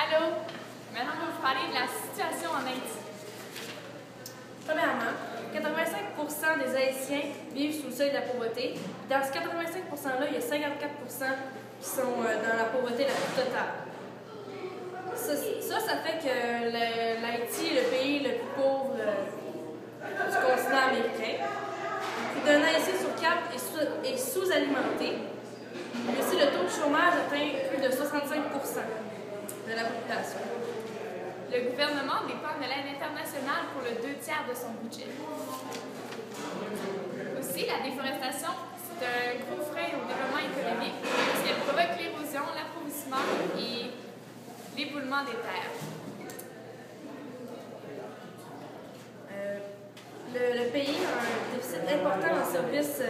Allô? Maintenant, je vais vous parler de la situation en Haïti. Premièrement, 85% des Haïtiens vivent sous le seuil de la pauvreté. Dans ce 85%-là, il y a 54% qui sont dans la pauvreté la plus totale. Ça fait que l'Haïti est le pays le plus pauvre du continent américain. Plus d'un Haïtien sur 4 est sous-alimenté. Mais aussi, le taux de chômage atteint plus de 65% de la population. Le gouvernement dépend de l'aide internationale pour le 2/3 de son budget. Aussi, la déforestation, c'est un gros frein au développement économique parce qu'elle provoque l'érosion, l'appauvrissement et l'éboulement des terres. Le pays a un déficit important en services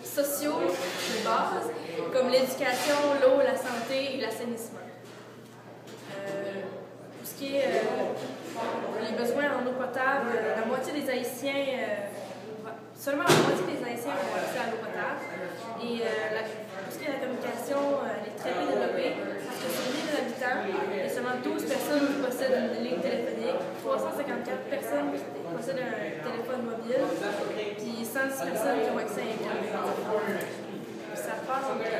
sociaux de base, comme l'éducation, l'eau, la santé et l'assainissement. Pour ce qui est les besoins en eau potable, la moitié des Haïtiens, seulement la moitié des Haïtiens ont accès à l'eau potable. Et pour ce qui est de la communication, elle est très peu développée, parce que sur 1000 habitants, il y a seulement 12 personnes qui possèdent une ligne téléphonique, 354 personnes qui possèdent un téléphone mobile, puis 110 personnes qui ont accès à Internet. Ça part. Voilà.